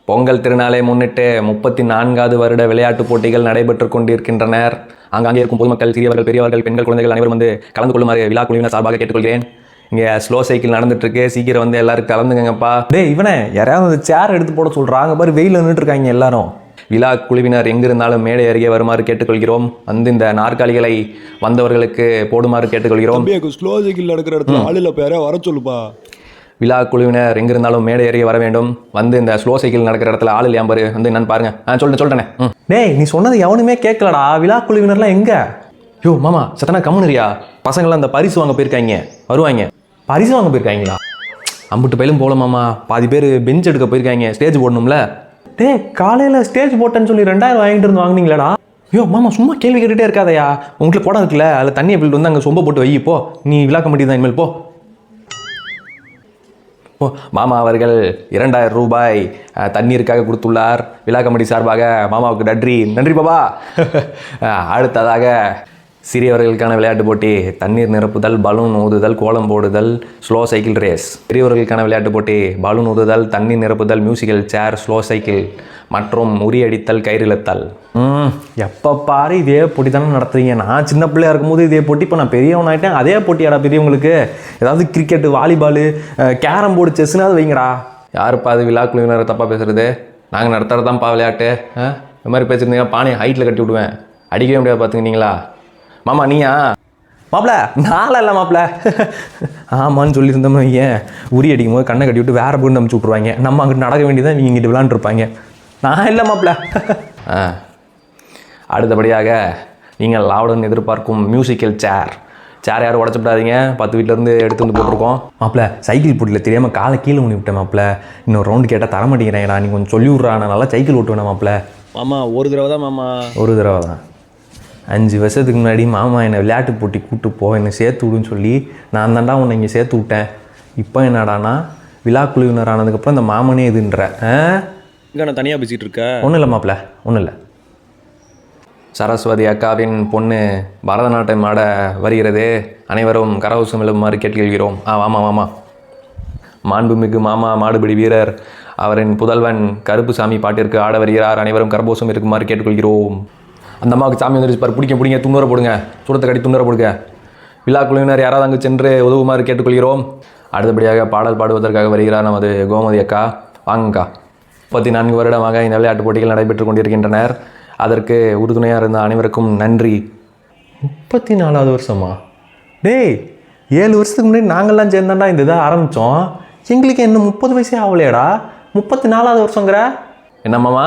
பொங்கல் திருநாளை முன்னிட்டு 34வது வருட விளையாட்டுப் போட்டிகள் நடைபெற்று கொண்டிருக்கின்றனர். ஆங்காங்கே இருக்கும் பொதுமக்கள், சிறியவர்கள், பெரியவர்கள், பெண்கள், குழந்தைகள் அனைவரும் வந்து கலந்து கொள்ளுமாறு விழா குழுவினர் சார்பாக கேட்டுக்கொள்கிறேன். இங்கே ஸ்லோ சைக்கிள் நடந்துட்டு இருக்கு, சீக்கிரம் வந்து எல்லாரும் கலந்துங்கப்பா. டேய் இவனே, யாராவது சேர் எடுத்து போட சொல்கிறாங்க பாரு, வெயில் நின்றுட்டு இருக்காங்க எல்லாரும். விழா குழுவினர் எங்கிருந்தாலும் மேடை அருகே வருமாறு கேட்டுக்கொள்கிறோம். வந்து இந்த நாற்காலிகளை வந்தவர்களுக்கு போடுமாறு கேட்டுக்கொள்கிறோம். ஸ்லோ சைக்கிள் நடக்கிற இடத்துல ஆளில் பேர வர சொல்லுப்பா. விழா குழுவினர் எங்கிருந்தாலும் மேடை அருகே வர வேண்டும். வந்து இந்த ஸ்லோ சைக்கிள் நடக்கிற இடத்துல ஆள் இல்லையா பாரு, வந்து என்னன்னு பாருங்க. சொல்லிட்டேனே. டேய் நீ சொன்னது எவனுமே கேட்கலடா. விழா குழுவினர்லாம் எங்க? யோ மாமா சத்தனா கம்முனுரியா. பசங்களாம் அந்த பரிசு வாங்க போயிருக்காங்க, வருவாங்க. பரிசு வாங்க போயிருக்காங்களா? அம்புட்டு பயிலும் போல மாமா. பாதி பேர் பெஞ்ச் எடுக்க போயிருக்காங்க, ஸ்டேஜ் போடணும்ல. டேய் காலையில் ஸ்டேஜ் போட்டேன்னு சொல்லி 2000 வாங்கிட்டு இருந்து வாங்கினீங்களாடா? ஐயோ மாமா சும்மா கேள்வி கேட்டுகிட்டே இருக்காதையா. உங்களுக்கு குடம் இருக்குல்ல, அதில் தண்ணியை பில்ட்டு வந்து அங்கே சொம்ப போட்டு வை. போ, நீ விழா கமிட்டி தான் இனிமேல் போ. ஓ மாமா அவர்கள் 2000 ரூபாய் தண்ணீருக்காக கொடுத்துள்ளார். விழா கமிட்டி சார்பாக மாமாவுக்கு நன்றி பாபா. அடுத்ததாக சிறியவர்களுக்கான விளையாட்டு போட்டி, தண்ணீர் நிரப்புதல், பலூன் ஊதுதல், கோலம் போடுதல், ஸ்லோ சைக்கிள் ரேஸ். பெரியவர்களுக்கான விளையாட்டு போட்டி, பலூன் ஊதுதல், தண்ணீர் நிரப்புதல், மியூசிக்கல் சேர், ஸ்லோ சைக்கிள் மற்றும் உரியடித்தல், கயிறிழுத்தல். எப்போ பாரு இதே போட்டி தானே நடத்துறீங்க. நான் சின்ன பிள்ளையா இருக்கும்போது இதே போட்டி, இப்போ நான் பெரியவன் ஆகிட்டேன். அதே போட்டியாடா பெரியவங்களுக்கு? ஏதாவது கிரிக்கெட்டு, வாலிபாலு, கேரம் போர்டு, செஸ்னாவது வைங்கடா. யாருப்பா அது விழா குழுவினர் தப்பாக பேசுகிறது? நாங்கள் நடத்துறதான்ப்பா விளையாட்டு. இந்த மாதிரி பேசுகிறீங்க, பானையை ஹைட்டில் கட்டி விடுவேன், அடிக்கவே முடியாது பார்த்துக்கிட்டீங்களா. மாமா நீயா? மாப்பிள்ள நாளா இல்லை மாப்பிள்ள. ஆமான்னு சொல்லியிருந்தோம்னு ஏன் உரி அடிக்கும் போது கண்ணை கட்டி விட்டு வேற போட்டு அமுச்சு விட்ருவாங்க. நம்ம அங்கிட்டு நடக்க வேண்டியதான், இவங்க இங்கிட்டு விளாண்டுருப்பாங்க. நான் இல்லை மாப்பிள்ள. அடுத்தபடியாக நீங்கள் லாவுடன் எதிர்பார்க்கும் மியூசிக்கல் சேர் யாரும் உடச்சிடாதீங்க. 10 வீட்டிலேருந்து எடுத்து வந்து போட்டிருக்கோம். மாப்பிள்ள சைக்கிள் போட்டியில் தெரியாமல் காலை கீழே ஊனி விட்டேன் மாப்பிள்ள. இன்னொரு ரவுண்டு கேட்டால் தர மாட்டேங்கிறேன்டா, நீ கொஞ்சம் சொல்லி விட்றா. நான் நல்லா சைக்கிள் ஓட்டுவேன் மாப்பிள்ள. மாமா ஒரு தடவை தான் மாமா. ஒரு தடவை தான். 5 வருஷத்துக்கு முன்னாடி மாமா என்னை விளையாட்டு போட்டி கூப்பிட்டு போ, என்னை சேர்த்து விடுன்னு சொல்லி நான் தாண்டா உன்னை இங்கே சேர்த்து விட்டேன். இப்போ என்னடானா விழா குழுவினர் ஆனதுக்கப்புறம் இந்த மாமனே இதுன்ற. இங்கே நான் தனியாக பேசிகிட்டு இருக்கேன். ஒன்றும் இல்லை மாப்பிள்ள, ஒன்றும் இல்லை. சரஸ்வதி அக்காவின் பொண்ணு பரதநாட்டியம் ஆட வருகிறது. அனைவரும் கரகோஷம் எழுமாறு கேட்டுக்கொள்கிறோம். ஆமாம். மாண்புமிகு மாமா மாடுபிடி வீரர் அவரின் புதல்வன் கருப்புசாமி பாட்டிற்கு ஆட வருகிறார். அனைவரும் கரகோஷம் இருக்குமாறு கேட்டுக்கொள்கிறோம். அந்த அம்மாவுக்கு சாமி வந்துருச்சு பாரு, பிடிங்க துண்ணூரை போடுங்க, சுடத்தை கட்டி துண்ணூரை போடுங்க. விழா குழுவினர் யாராவது அங்கு சென்று உதவுமாறு கேட்டுக்கொள்கிறோம். அடுத்தபடியாக பாடல் பாடுவதற்காக வருகிறார் நமது கோமதி அக்கா. வாங்கக்கா. 34 வருடமாக இந்த விளையாட்டுப் போட்டிகள் நடைபெற்று கொண்டிருக்கின்றனர். அதற்கு உறுதுணையாக இருந்த அனைவருக்கும் நன்றி. 34வது வருஷமா? டேய் 7 வருஷத்துக்கு முன்னாடி நாங்கள்லாம் சேர்ந்தாண்டா இந்த இதை ஆரம்பித்தோம். எங்களுக்கு என்ன 30 வயசே ஆகலையாடா? 34வது வருஷங்கிற என்னம்மாமா?